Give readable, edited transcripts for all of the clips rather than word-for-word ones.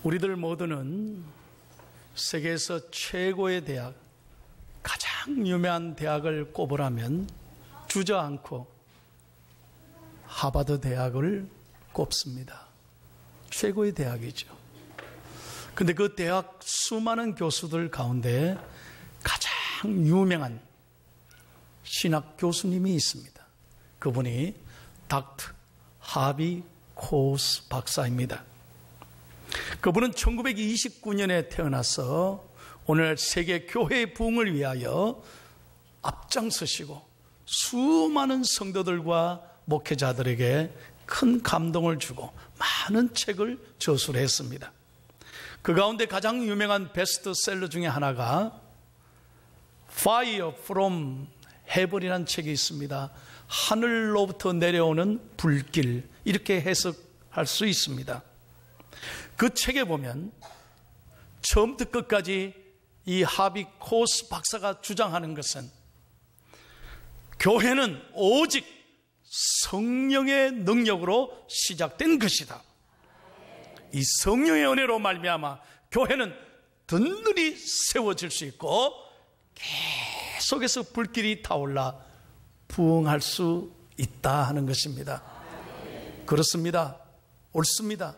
우리들 모두는 세계에서 최고의 대학, 가장 유명한 대학을 꼽으라면 주저앉고 하버드 대학을 꼽습니다. 최고의 대학이죠. 근데 그 대학 수많은 교수들 가운데 가장 유명한 신학 교수님이 있습니다. 그분이 닥터 하비 코스 박사입니다. 그분은 1929년에 태어나서 오늘 세계 교회의 부흥을 위하여 앞장서시고 수많은 성도들과 목회자들에게 큰 감동을 주고 많은 책을 저술했습니다. 그 가운데 가장 유명한 베스트셀러 중에 하나가 Fire from Heaven이라는 책이 있습니다. 하늘로부터 내려오는 불길, 이렇게 해석할 수 있습니다. 그 책에 보면 처음부터 끝까지 이 하비 코스 박사가 주장하는 것은 교회는 오직 성령의 능력으로 시작된 것이다. 이 성령의 은혜로 말미암아 교회는 든든히 세워질 수 있고 계속해서 불길이 타올라 부흥할 수 있다 하는 것입니다. 그렇습니다. 옳습니다.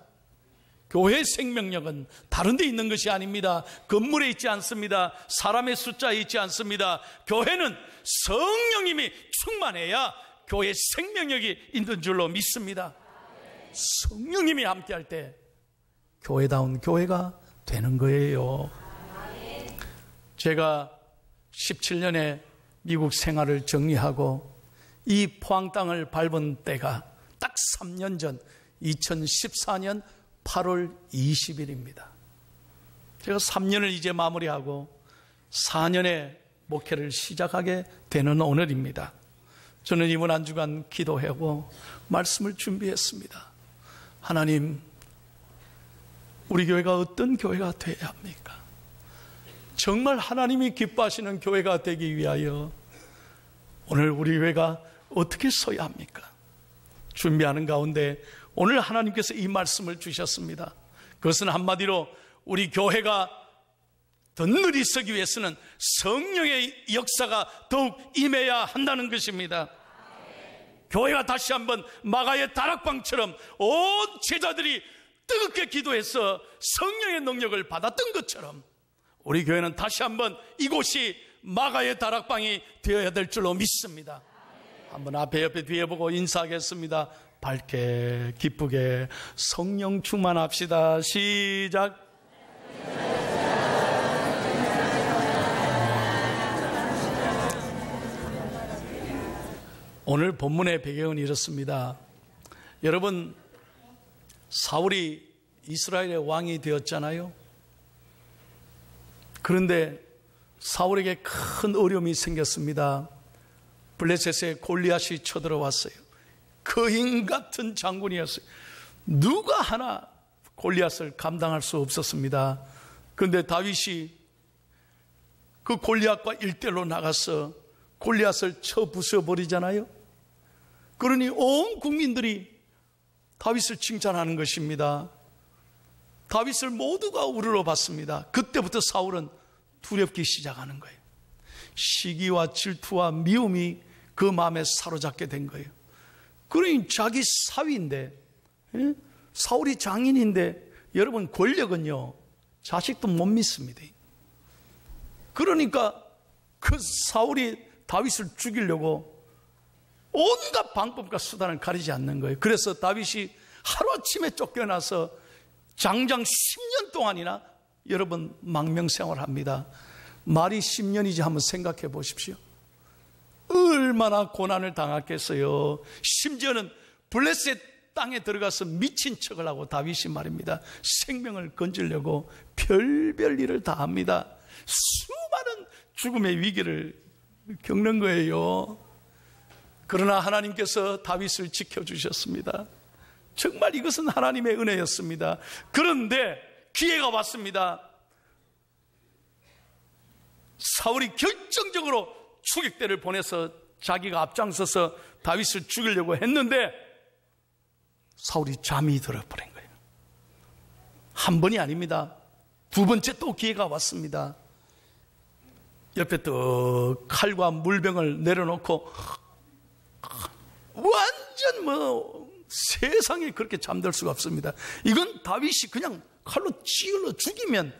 교회의 생명력은 다른 데 있는 것이 아닙니다. 건물에 있지 않습니다. 사람의 숫자에 있지 않습니다. 교회는 성령님이 충만해야 교회의 생명력이 있는 줄로 믿습니다. 성령님이 함께할 때 교회다운 교회가 되는 거예요. 제가 17년에 미국 생활을 정리하고 이 포항 땅을 밟은 때가 딱 3년 전 2014년 8월 20일입니다. 제가 3년을 이제 마무리하고 4년의 목회를 시작하게 되는 오늘입니다. 저는 이번 한 주간 기도하고 말씀을 준비했습니다. 하나님, 우리 교회가 어떤 교회가 되어야 합니까? 정말 하나님이 기뻐하시는 교회가 되기 위하여 오늘 우리 교회가 어떻게 서야 합니까? 준비하는 가운데 오늘 하나님께서 이 말씀을 주셨습니다. 그것은 한마디로 우리 교회가 든든히 서기 위해서는 성령의 역사가 더욱 임해야 한다는 것입니다. 교회가 다시 한번 마가의 다락방처럼 온 제자들이 뜨겁게 기도해서 성령의 능력을 받았던 것처럼 우리 교회는 다시 한번 이곳이 마가의 다락방이 되어야 될 줄로 믿습니다. 한번 앞에 옆에 뒤에 보고 인사하겠습니다. 밝게 기쁘게 성령 충만합시다. 시작. 오늘 본문의 배경은 이렇습니다. 여러분, 사울이 이스라엘의 왕이 되었잖아요. 그런데 사울에게 큰 어려움이 생겼습니다. 블레셋의 골리앗이 쳐들어왔어요. 거인 같은 장군이었어요. 누가 하나 골리앗을 감당할 수 없었습니다. 그런데 다윗이 그 골리앗과 일대로 나가서 골리앗을 쳐 부숴버리잖아요. 그러니 온 국민들이 다윗을 칭찬하는 것입니다. 다윗을 모두가 우러러봤습니다. 그때부터 사울은 두렵기 시작하는 거예요. 시기와 질투와 미움이 그 마음에 사로잡게 된 거예요. 그러니 자기 사위인데, 사울이 장인인데, 여러분 권력은요 자식도 못 믿습니다. 그러니까 그 사울이 다윗을 죽이려고 온갖 방법과 수단을 가리지 않는 거예요. 그래서 다윗이 하루아침에 쫓겨나서 장장 10년 동안이나 여러분 망명생활을 합니다. 말이 10년이지 한번 생각해 보십시오. 얼마나 고난을 당했겠어요. 심지어는 블레셋 땅에 들어가서 미친 척을 하고 다윗이 말입니다. 생명을 건지려고 별별 일을 다 합니다. 수많은 죽음의 위기를 겪는 거예요. 그러나 하나님께서 다윗을 지켜주셨습니다. 정말 이것은 하나님의 은혜였습니다. 그런데 기회가 왔습니다. 사울이 결정적으로 추격대를 보내서 자기가 앞장서서 다윗을 죽이려고 했는데 사울이 잠이 들어버린 거예요. 한 번이 아닙니다. 두 번째 또 기회가 왔습니다. 옆에 또 칼과 물병을 내려놓고 완전 세상에 그렇게 잠들 수가 없습니다. 이건 다윗이 그냥 칼로 찔러 죽이면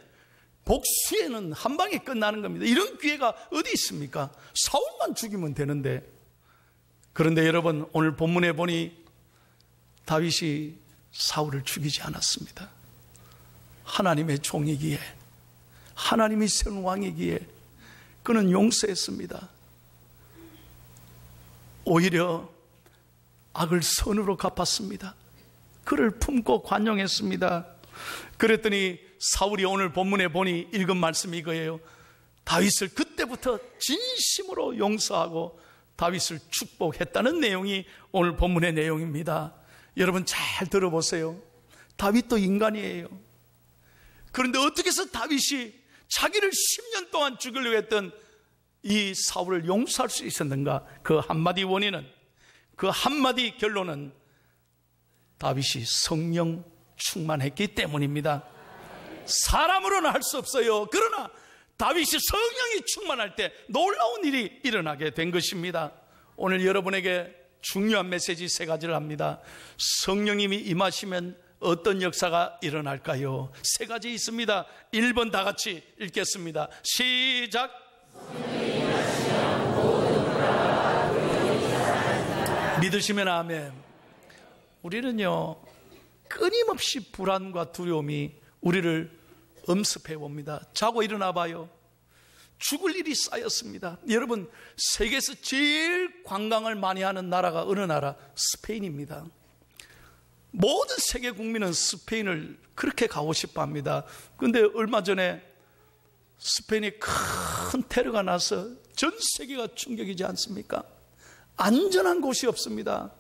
복수에는 한 방에 끝나는 겁니다. 이런 기회가 어디 있습니까? 사울만 죽이면 되는데. 그런데 여러분, 오늘 본문에 보니 다윗이 사울을 죽이지 않았습니다. 하나님의 종이기에, 하나님이 세운 왕이기에 그는 용서했습니다. 오히려 악을 선으로 갚았습니다. 그를 품고 관용했습니다. 그랬더니 사울이 오늘 본문에 보니 읽은 말씀이 이거예요. 다윗을 그때부터 진심으로 용서하고 다윗을 축복했다는 내용이 오늘 본문의 내용입니다. 여러분 잘 들어보세요. 다윗도 인간이에요. 그런데 어떻게 해서 다윗이 자기를 10년 동안 죽이려고 했던 이 사울을 용서할 수 있었는가? 그 한마디 원인은, 그 한마디 결론은 다윗이 성령 충만했기 때문입니다. 사람으로는 할 수 없어요. 그러나 다윗이 성령이 충만할 때 놀라운 일이 일어나게 된 것입니다. 오늘 여러분에게 중요한 메시지 세 가지를 합니다. 성령님이 임하시면 어떤 역사가 일어날까요? 세 가지 있습니다. 1번 다 같이 읽겠습니다. 시작. 믿으시면 아멘. 우리는요, 끊임없이 불안과 두려움이 우리를 엄습해 봅니다. 자고 일어나 봐요. 죽을 일이 쌓였습니다. 여러분, 세계에서 제일 관광을 많이 하는 나라가 어느 나라? 스페인입니다. 모든 세계 국민은 스페인을 그렇게 가고 싶어 합니다. 그런데 얼마 전에 스페인에 큰 테러가 나서 전 세계가 충격이지 않습니까? 안전한 곳이 없습니다.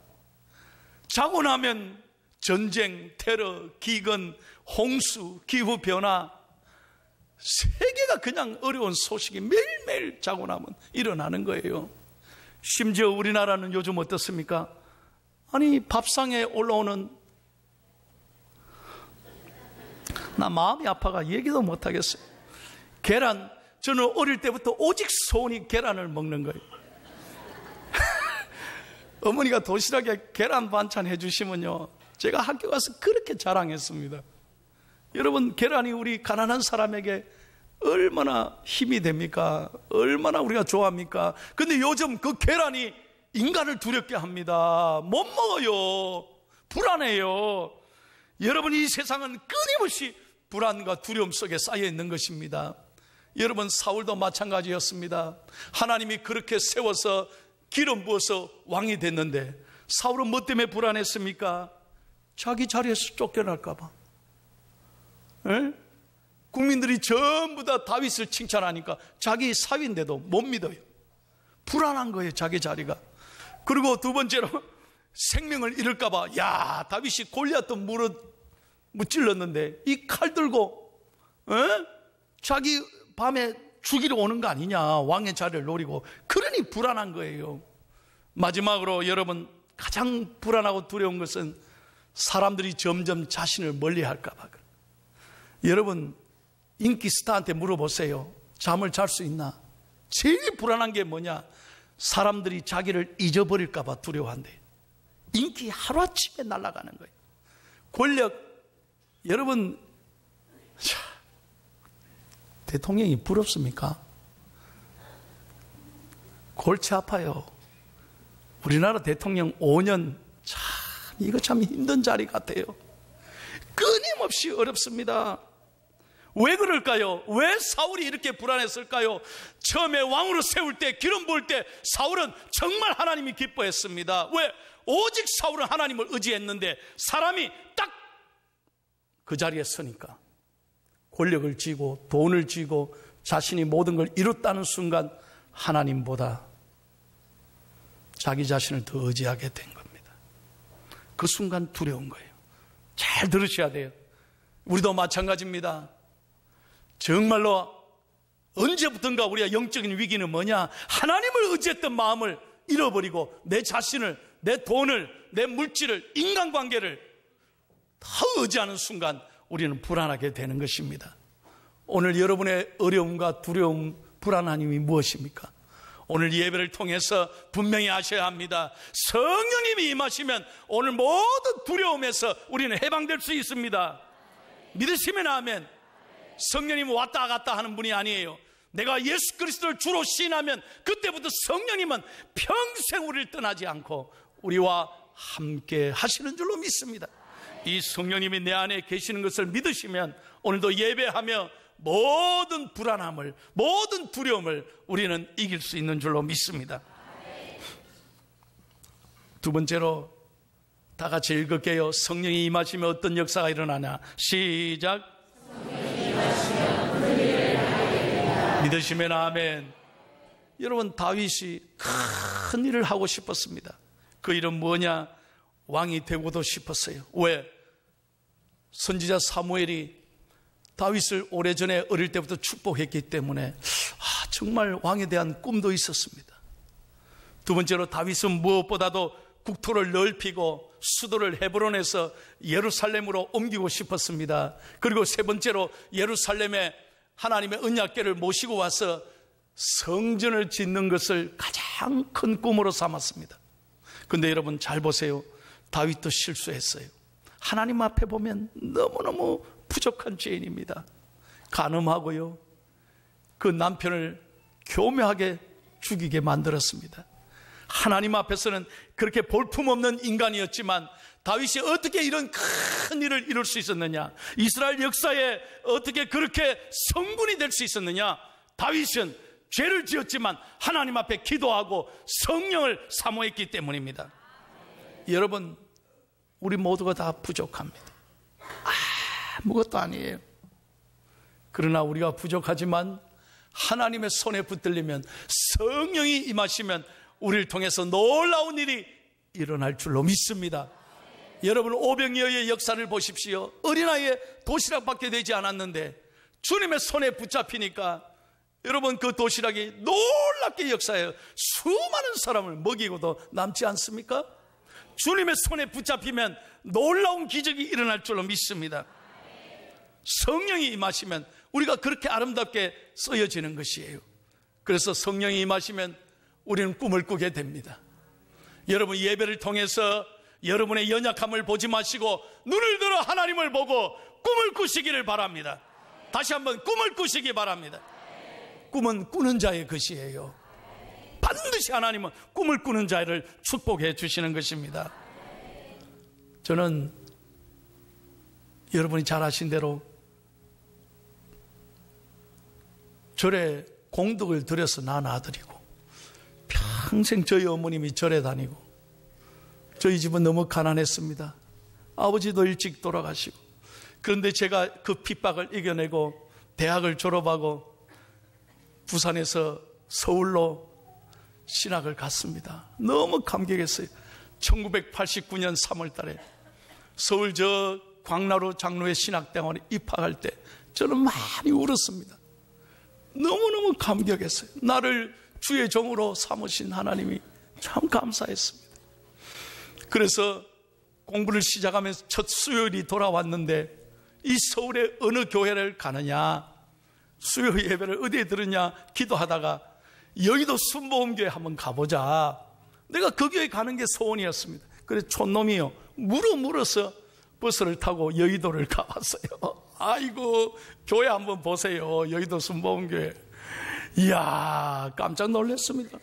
자고 나면 전쟁, 테러, 기근, 홍수, 기후변화, 세계가 그냥 어려운 소식이 매일매일 자고 나면 일어나는 거예요. 심지어 우리나라는 요즘 어떻습니까? 아니, 밥상에 올라오는, 나 마음이 아파가 얘기도 못하겠어요. 계란, 저는 어릴 때부터 오직 소원이 계란을 먹는 거예요. 어머니가 도시락에 계란 반찬 해주시면요, 제가 학교 가서 그렇게 자랑했습니다. 여러분, 계란이 우리 가난한 사람에게 얼마나 힘이 됩니까? 얼마나 우리가 좋아합니까? 근데 요즘 그 계란이 인간을 두렵게 합니다. 못 먹어요. 불안해요. 여러분, 이 세상은 끊임없이 불안과 두려움 속에 쌓여 있는 것입니다. 여러분, 사울도 마찬가지였습니다. 하나님이 그렇게 세워서 기름 부어서 왕이 됐는데 사울은 뭐 때문에 불안했습니까? 자기 자리에서 쫓겨날까 봐. 에? 국민들이 전부 다 다윗을 칭찬하니까 자기 사위인데도 못 믿어요. 불안한 거예요, 자기 자리가. 그리고 두 번째로 생명을 잃을까 봐. 야, 다윗이 골리앗도 무찔렀는데 이 칼 들고 자기 밤에 죽이러 오는 거 아니냐, 왕의 자리를 노리고. 그러니 불안한 거예요. 마지막으로 여러분, 가장 불안하고 두려운 것은 사람들이 점점 자신을 멀리할까 봐. 여러분, 인기 스타한테 물어보세요. 잠을 잘 수 있나? 제일 불안한 게 뭐냐? 사람들이 자기를 잊어버릴까 봐 두려워한대. 인기 하루아침에 날아가는 거예요. 권력, 여러분, 대통령이 부럽습니까? 골치 아파요. 우리나라 대통령 5년, 이거 참 힘든 자리 같아요. 끊임없이 어렵습니다. 왜 그럴까요? 왜 사울이 이렇게 불안했을까요? 처음에 왕으로 세울 때, 기름 부을 때 사울은 정말 하나님이 기뻐했습니다. 왜? 오직 사울은 하나님을 의지했는데 사람이 딱 그 자리에 서니까, 권력을 쥐고 돈을 쥐고 자신이 모든 걸 이뤘다는 순간 하나님보다 자기 자신을 더 의지하게 된 겁니다. 그 순간 두려운 거예요. 잘 들으셔야 돼요. 우리도 마찬가지입니다. 정말로 언제부턴가 우리가 영적인 위기는 뭐냐? 하나님을 의지했던 마음을 잃어버리고 내 자신을, 내 돈을, 내 물질을, 인간관계를 다 의지하는 순간 우리는 불안하게 되는 것입니다. 오늘 여러분의 어려움과 두려움, 불안함이 무엇입니까? 오늘 예배를 통해서 분명히 아셔야 합니다. 성령님이 임하시면 오늘 모든 두려움에서 우리는 해방될 수 있습니다. 믿으시면 아멘. 성령님은 왔다 갔다 하는 분이 아니에요. 내가 예수 그리스도를 주로 시인하면 그때부터 성령님은 평생 우리를 떠나지 않고 우리와 함께 하시는 줄로 믿습니다. 이 성령님이 내 안에 계시는 것을 믿으시면 오늘도 예배하며 모든 불안함을, 모든 두려움을 우리는 이길 수 있는 줄로 믿습니다. 두 번째로 다 같이 읽을게요. 성령이 임하시면 어떤 역사가 일어나냐. 시작. 믿으시면 아멘. 여러분, 다윗이 큰 일을 하고 싶었습니다. 그 일은 뭐냐? 왕이 되고도 싶었어요. 왜? 선지자 사무엘이 다윗을 오래전에 어릴 때부터 축복했기 때문에 정말 왕에 대한 꿈도 있었습니다. 두 번째로 다윗은 무엇보다도 국토를 넓히고 수도를 헤브론에서 예루살렘으로 옮기고 싶었습니다. 그리고 세 번째로 예루살렘에 하나님의 언약궤를 모시고 와서 성전을 짓는 것을 가장 큰 꿈으로 삼았습니다. 그런데 여러분 잘 보세요. 다윗도 실수했어요. 하나님 앞에 보면 너무너무 부족한 죄인입니다. 간음하고요, 그 남편을 교묘하게 죽이게 만들었습니다. 하나님 앞에서는 그렇게 볼품없는 인간이었지만 다윗이 어떻게 이런 큰 일을 이룰 수 있었느냐? 이스라엘 역사에 어떻게 그렇게 성군이 될 수 있었느냐? 다윗은 죄를 지었지만 하나님 앞에 기도하고 성령을 사모했기 때문입니다. 여러분, 우리 모두가 다 부족합니다. 아무것도 아니에요. 그러나 우리가 부족하지만 하나님의 손에 붙들리면, 성령이 임하시면 우리를 통해서 놀라운 일이 일어날 줄로 믿습니다. 여러분, 오병이어의 역사를 보십시오. 어린아이에 도시락밖에 되지 않았는데 주님의 손에 붙잡히니까 여러분, 그 도시락이 놀랍게 역사해요. 수많은 사람을 먹이고도 남지 않습니까? 주님의 손에 붙잡히면 놀라운 기적이 일어날 줄로 믿습니다. 성령이 임하시면 우리가 그렇게 아름답게 쓰여지는 것이에요. 그래서 성령이 임하시면 우리는 꿈을 꾸게 됩니다. 여러분, 예배를 통해서 여러분의 연약함을 보지 마시고 눈을 들어 하나님을 보고 꿈을 꾸시기를 바랍니다. 다시 한번 꿈을 꾸시기 바랍니다. 꿈은 꾸는 자의 것이에요. 반드시 하나님은 꿈을 꾸는 자를 축복해 주시는 것입니다. 저는 여러분이 잘 아신 대로 절에 공덕을 들여서 낳은 아들이고, 평생 저희 어머님이 절에 다니고, 저희 집은 너무 가난했습니다. 아버지도 일찍 돌아가시고, 그런데 제가 그 핍박을 이겨내고 대학을 졸업하고 부산에서 서울로 신학을 갔습니다. 너무 감격했어요. 1989년 3월 달에 서울 저 광나루 장로회 신학대학원에 입학할 때 저는 많이 울었습니다. 너무너무 감격했어요. 나를 주의 종으로 삼으신 하나님이 참 감사했습니다. 그래서 공부를 시작하면서 첫 수요일이 돌아왔는데, 이 서울에 어느 교회를 가느냐, 수요 예배를 어디에 들으냐 기도하다가 여의도 순복음교회 한번 가보자. 내가 그 교회 가는 게 소원이었습니다. 그래서 촌놈이요, 물어서 버스를 타고 여의도를 가봤어요. 아이고, 교회 한번 보세요. 여의도 순복음교회. 이야, 깜짝 놀랐습니다.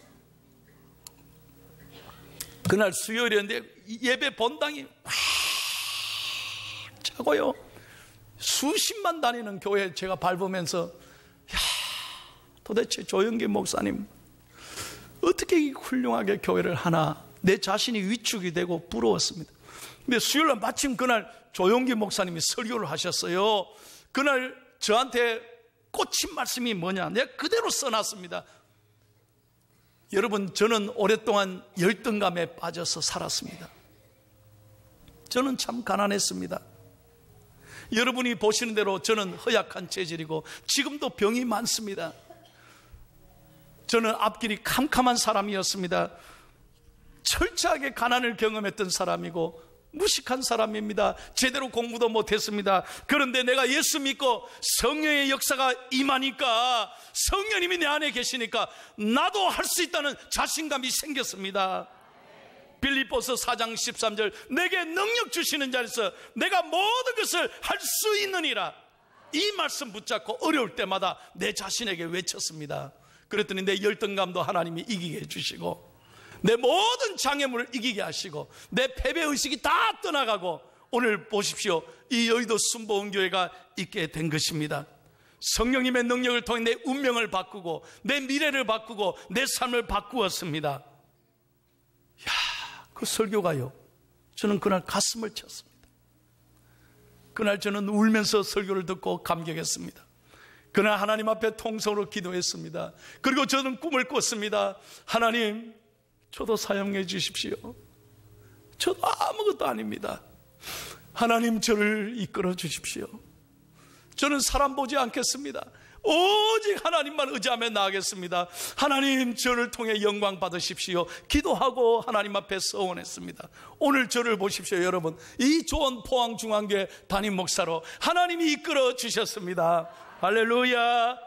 그날 수요일이었는데 예배 본당이 확 차고요. 수십만 다니는 교회 제가 밟으면서, 도대체 조영기 목사님 어떻게 이 훌륭하게 교회를 하나, 내 자신이 위축이 되고 부러웠습니다. 근데 수요일날 마침 그날 조영기 목사님이 설교를 하셨어요. 그날 저한테 꽂힌 말씀이 뭐냐, 내가 그대로 써놨습니다. 여러분, 저는 오랫동안 열등감에 빠져서 살았습니다. 저는 참 가난했습니다. 여러분이 보시는 대로 저는 허약한 체질이고 지금도 병이 많습니다. 저는 앞길이 캄캄한 사람이었습니다. 철저하게 가난을 경험했던 사람이고 무식한 사람입니다. 제대로 공부도 못했습니다. 그런데 내가 예수 믿고 성령의 역사가 임하니까, 성령님이 내 안에 계시니까 나도 할 수 있다는 자신감이 생겼습니다. 빌립보서 4장 13절, 내게 능력 주시는 자에서 내가 모든 것을 할 수 있느니라. 이 말씀 붙잡고 어려울 때마다 내 자신에게 외쳤습니다. 그랬더니 내 열등감도 하나님이 이기게 해주시고, 내 모든 장애물을 이기게 하시고, 내 패배의식이 다 떠나가고, 오늘 보십시오, 이 여의도 순복음교회가 있게 된 것입니다. 성령님의 능력을 통해 내 운명을 바꾸고 내 미래를 바꾸고 내 삶을 바꾸었습니다. 야, 그 설교가요, 저는 그날 가슴을 쳤습니다. 그날 저는 울면서 설교를 듣고 감격했습니다. 그날 하나님 앞에 통성으로 기도했습니다. 그리고 저는 꿈을 꿨습니다. 하나님, 저도 사용해 주십시오. 저도 아무것도 아닙니다. 하나님, 저를 이끌어 주십시오. 저는 사람 보지 않겠습니다. 오직 하나님만 의지하며 나아가겠습니다. 하나님, 저를 통해 영광 받으십시오. 기도하고 하나님 앞에 서원했습니다. 오늘 저를 보십시오. 여러분, 이 좋은 포항중앙교회 담임 목사로 하나님이 이끌어 주셨습니다. 할렐루야.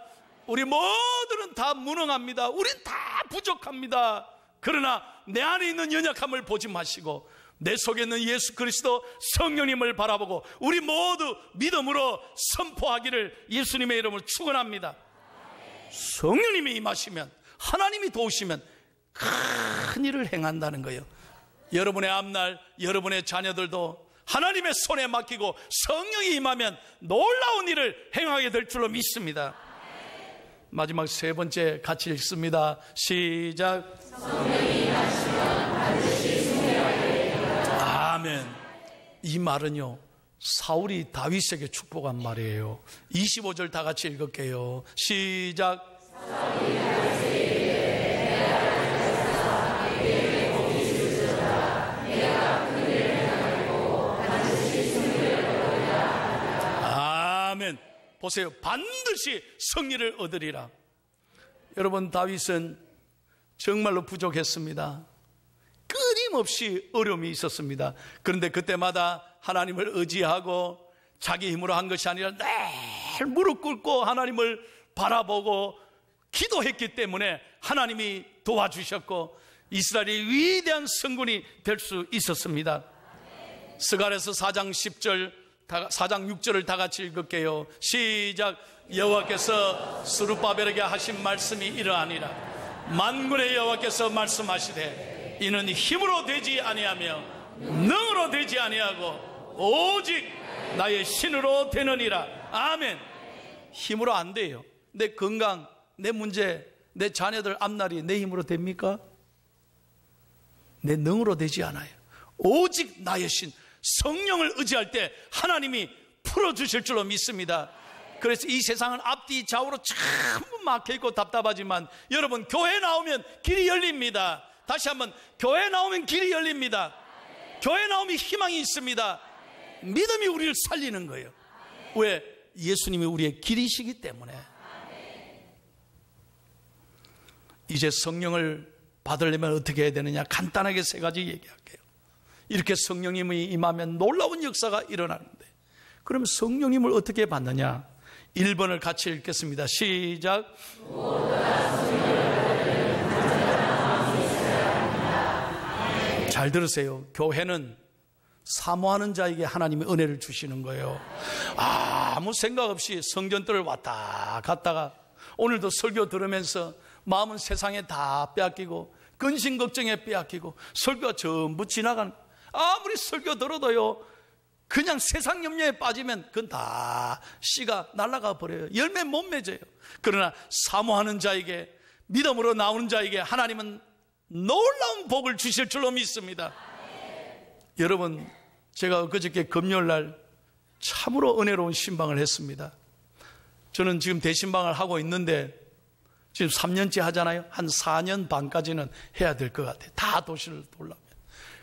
우리 모두는 다 무능합니다. 우린 다 부족합니다. 그러나 내 안에 있는 연약함을 보지 마시고 내 속에 있는 예수 그리스도 성령님을 바라보고 우리 모두 믿음으로 선포하기를 예수님의 이름으로 축원합니다. 성령님이 임하시면, 하나님이 도우시면 큰 일을 행한다는 거예요. 여러분의 앞날, 여러분의 자녀들도 하나님의 손에 맡기고 성령이 임하면 놀라운 일을 행하게 될 줄로 믿습니다. 마지막 세 번째 같이 읽습니다. 시작. 성령이 임하시면 반드시 승리하게 되리라. 아멘. 이 말은요, 사울이 다윗에게 축복한 말이에요. 25절 다 같이 읽을게요. 시작. 사울이 다윗에게 아멘. 보세요. 반드시 승리를 얻으리라. 여러분, 다윗은 정말로 부족했습니다. 끊임없이 어려움이 있었습니다. 그런데 그때마다 하나님을 의지하고 자기 힘으로 한 것이 아니라 늘 무릎 꿇고 하나님을 바라보고 기도했기 때문에 하나님이 도와주셨고 이스라엘이 위대한 성군이 될 수 있었습니다. 스가랴서 4장 10절 4장 6절을 다 같이 읽을게요. 시작. 여호와께서 스룹바벨에게 하신 말씀이 이러하니라. 만군의 여호와께서 말씀하시되 이는 힘으로 되지 아니하며 능으로 되지 아니하고 오직 나의 신으로 되느니라. 아멘. 힘으로 안 돼요. 내 건강, 내 문제, 내 자녀들 앞날이 내 힘으로 됩니까? 내 능으로 되지 않아요. 오직 나의 신, 성령을 의지할 때 하나님이 풀어주실 줄로 믿습니다. 그래서 이 세상은 앞뒤 좌우로 전부 막혀있고 답답하지만 여러분, 교회 나오면 길이 열립니다. 다시 한번, 교회 나오면 길이 열립니다. 교회 나오면 희망이 있습니다. 믿음이 우리를 살리는 거예요. 왜? 예수님이 우리의 길이시기 때문에. 이제 성령을 받으려면 어떻게 해야 되느냐? 간단하게 세 가지 얘기할게요. 이렇게 성령님이 임하면 놀라운 역사가 일어나는데, 그럼 성령님을 어떻게 받느냐? 1번을 같이 읽겠습니다. 시작. 잘 들으세요. 교회는 사모하는 자에게 하나님이 은혜를 주시는 거예요. 아무 생각 없이 성전들을 왔다 갔다가 오늘도 설교 들으면서 마음은 세상에 다 빼앗기고 근심 걱정에 빼앗기고 설교가 전부 지나가는, 아무리 설교 들어도요, 그냥 세상 염려에 빠지면 그건 다 씨가 날아가 버려요. 열매 못 맺어요. 그러나 사모하는 자에게, 믿음으로 나오는 자에게 하나님은 놀라운 복을 주실 줄로 믿습니다. 여러분, 제가 그저께 금요일날 참으로 은혜로운 신방을 했습니다. 저는 지금 대신방을 하고 있는데 지금 3년째 하잖아요. 한 4년 반까지는 해야 될 것 같아요. 다 도시를 돌려면.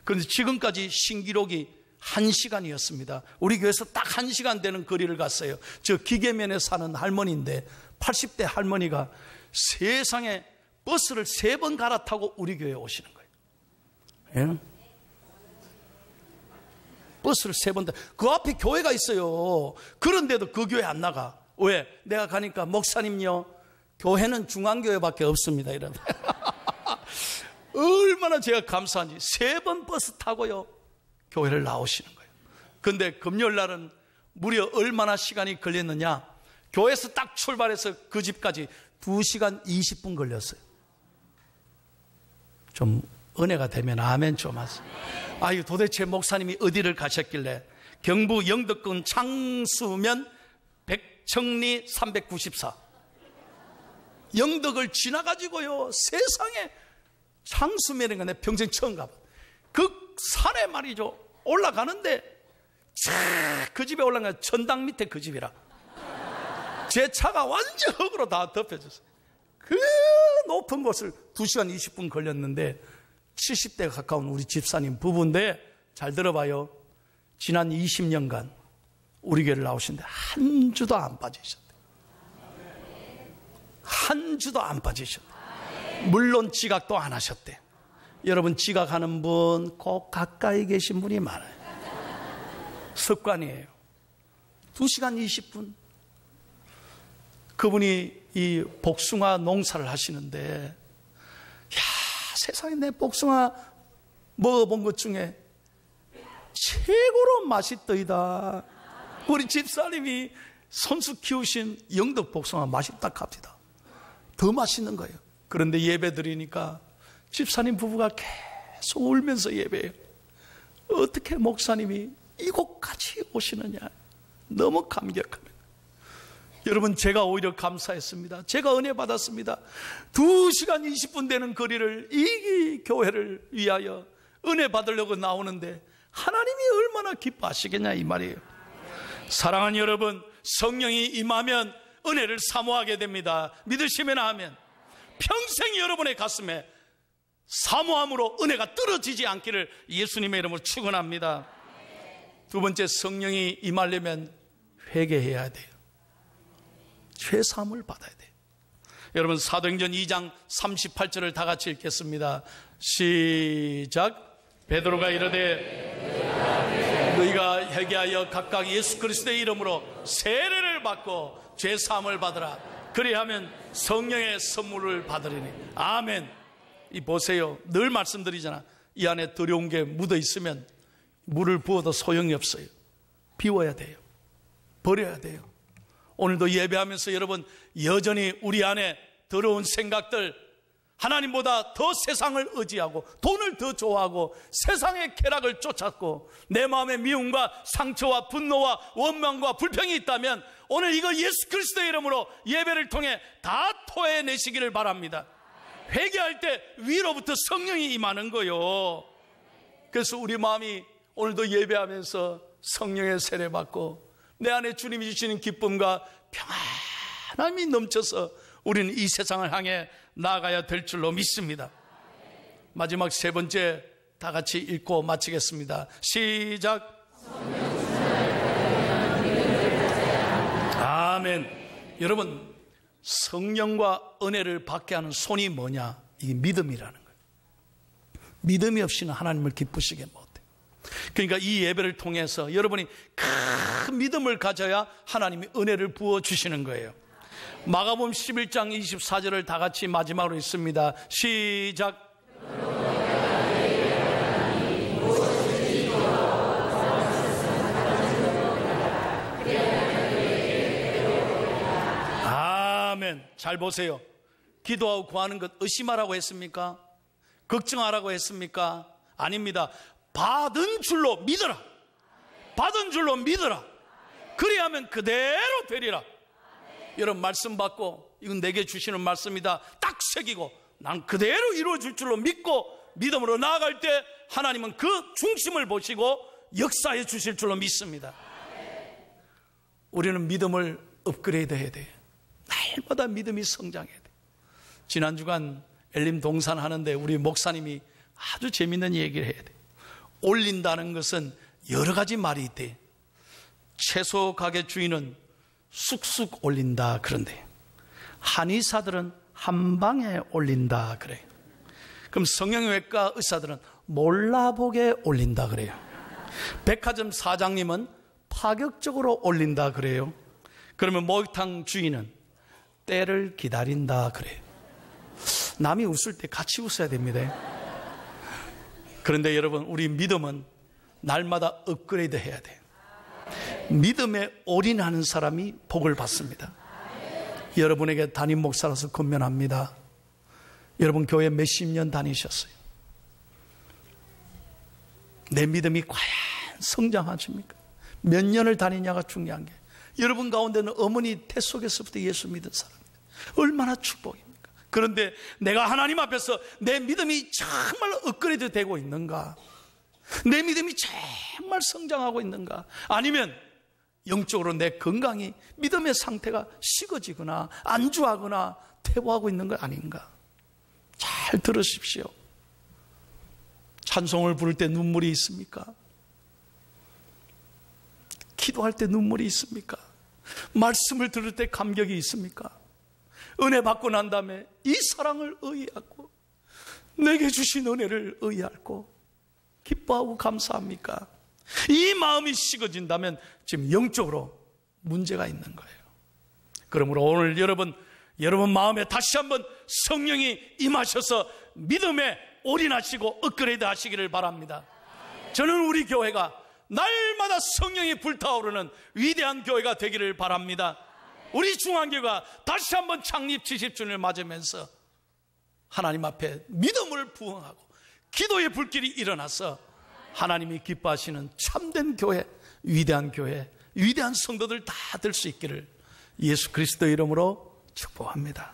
그런데 지금까지 신기록이 1시간이었습니다. 우리 교회에서 딱 1시간 되는 거리를 갔어요. 저 기계면에 사는 할머니인데 80대 할머니가 세상에 버스를 3번 갈아타고 우리 교회에 오시는 거예요. 예? 버스를 3번 타. 그 앞에 교회가 있어요. 그런데도 그 교회 안 나가. 왜? 내가 가니까 목사님요, 교회는 중앙교회밖에 없습니다. 이런데. 얼마나 제가 감사한지 3번 버스 타고요 교회를 나오시는 거예요. 근데 금요일 날은 무려 얼마나 시간이 걸렸느냐, 교회에서 딱 출발해서 그 집까지 2시간 20분 걸렸어요. 좀 은혜가 되면 아멘 좀 하세요. 아유, 도대체 목사님이 어디를 가셨길래? 경부 영덕군 창수면 백청리 394 영덕을 지나가지고요, 세상에 창수면인가 내 평생 처음 가봐. 그 산에 말이죠, 올라가는데 그 집에 올라가면 전당 밑에 그 집이라 제 차가 완전 흙으로 다 덮여졌어요. 그 높은 곳을 2시간 20분 걸렸는데 70대 가까운 우리 집사님 부부인데, 잘 들어봐요. 지난 20년간 우리 교회를 나오시는데 한 주도 안 빠지셨대. 한 주도 안 빠지셨대. 물론 지각도 안 하셨대. 여러분, 지각하는 분 꼭 가까이 계신 분이 많아요. 습관이에요. 2시간 20분. 그분이 이 복숭아 농사를 하시는데, 야, 세상에 내 복숭아 먹어본 것 중에 최고로 맛있더이다. 우리 집사님이 손수 키우신 영덕 복숭아 맛있다 합니다. 더 맛있는 거예요. 그런데 예배 드리니까 집사님 부부가 계속 울면서 예배해요. 어떻게 목사님이 이곳까지 오시느냐. 너무 감격합니다. 여러분, 제가 오히려 감사했습니다. 제가 은혜 받았습니다. 2시간 20분 되는 거리를 이 교회를 위하여 은혜 받으려고 나오는데 하나님이 얼마나 기뻐하시겠냐 이 말이에요. 사랑하는 여러분, 성령이 임하면 은혜를 사모하게 됩니다. 믿으시면 아멘. 평생 여러분의 가슴에 사모함으로 은혜가 떨어지지 않기를 예수님의 이름으로 축원합니다. 두 번째, 성령이 임하려면 회개해야 돼요. 죄사함을 받아야 돼요. 여러분, 사도행전 2장 38절을 다 같이 읽겠습니다. 시작. 베드로가 이르되 너희가 회개하여 각각 예수 그리스도의 이름으로 세례를 받고 죄사함을 받으라. 그리하면 성령의 선물을 받으리니. 아멘. 이 보세요, 늘 말씀드리잖아. 이 안에 더러운 게 묻어 있으면 물을 부어도 소용이 없어요. 비워야 돼요. 버려야 돼요. 오늘도 예배하면서 여러분, 여전히 우리 안에 더러운 생각들, 하나님보다 더 세상을 의지하고 돈을 더 좋아하고 세상의 쾌락을 쫓았고 내 마음에 미움과 상처와 분노와 원망과 불평이 있다면 오늘 이거 예수 그리스도의 이름으로 예배를 통해 다 토해내시기를 바랍니다. 회개할 때 위로부터 성령이 임하는 거요. 그래서 우리 마음이 오늘도 예배하면서 성령의 세례받고 내 안에 주님이 주시는 기쁨과 평안함이 넘쳐서 우리는 이 세상을 향해 나아가야 될 줄로 믿습니다. 마지막 세 번째, 다 같이 읽고 마치겠습니다. 시작. 아멘. 여러분, 성령과 은혜를 받게 하는 손이 뭐냐? 이게 믿음이라는 거예요. 믿음이 없이는 하나님을 기쁘시게 못해요. 그러니까 이 예배를 통해서 여러분이 큰 믿음을 가져야 하나님이 은혜를 부어주시는 거예요. 마가복음 11장 24절을 다 같이 마지막으로 읽습니다. 시작. 아멘. 잘 보세요. 기도하고 구하는 것 의심하라고 했습니까? 걱정하라고 했습니까? 아닙니다. 받은 줄로 믿어라. 받은 줄로 믿어라. 그리하면 그대로 되리라. 여러분, 말씀 받고 이건 내게 주시는 말씀이다 딱 새기고 난 그대로 이루어질 줄로 믿고 믿음으로 나아갈 때 하나님은 그 중심을 보시고 역사해 주실 줄로 믿습니다. 우리는 믿음을 업그레이드 해야 돼요. 날마다 믿음이 성장해야 돼요. 지난 주간 엘림 동산 하는데 우리 목사님이 아주 재밌는 얘기를 해야 돼요. 올린다는 것은 여러 가지 말이 있대. 채소 가게 주인은 쑥쑥 올린다 그런데 한의사들은 한 방에 올린다 그래요. 그럼 성형외과 의사들은 몰라보게 올린다 그래요. 백화점 사장님은 파격적으로 올린다 그래요. 그러면 목욕탕 주인은 때를 기다린다 그래요. 남이 웃을 때 같이 웃어야 됩니다. 그런데 여러분, 우리 믿음은 날마다 업그레이드 해야 돼요. 믿음에 올인하는 사람이 복을 받습니다. 여러분에게 담임 목사로서 권면합니다. 여러분 교회 몇십 년 다니셨어요. 내 믿음이 과연 성장하십니까? 몇 년을 다니냐가 중요한 게, 여러분 가운데는 어머니 태 속에서부터 예수 믿은 사람입니다. 얼마나 축복입니까? 그런데 내가 하나님 앞에서 내 믿음이 정말 업그레이드 되고 있는가? 내 믿음이 정말 성장하고 있는가? 아니면 영적으로 내 건강이, 믿음의 상태가 식어지거나 안주하거나 퇴보하고 있는 거 아닌가? 잘 들으십시오. 찬송을 부를 때 눈물이 있습니까? 기도할 때 눈물이 있습니까? 말씀을 들을 때 감격이 있습니까? 은혜 받고 난 다음에 이 사랑을 의의하고 내게 주신 은혜를 의의하고 기뻐하고 감사합니까? 이 마음이 식어진다면 지금 영적으로 문제가 있는 거예요. 그러므로 오늘 여러분 마음에 다시 한번 성령이 임하셔서 믿음에 올인하시고 업그레이드 하시기를 바랍니다. 저는 우리 교회가 날마다 성령이 불타오르는 위대한 교회가 되기를 바랍니다. 우리 중앙교회가 다시 한번 창립 70주년을 맞으면서 하나님 앞에 믿음을 부응하고 기도의 불길이 일어나서 하나님이 기뻐하시는 참된 교회, 위대한 교회, 위대한 성도들 다 될 수 있기를 예수 그리스도 이름으로 축복합니다.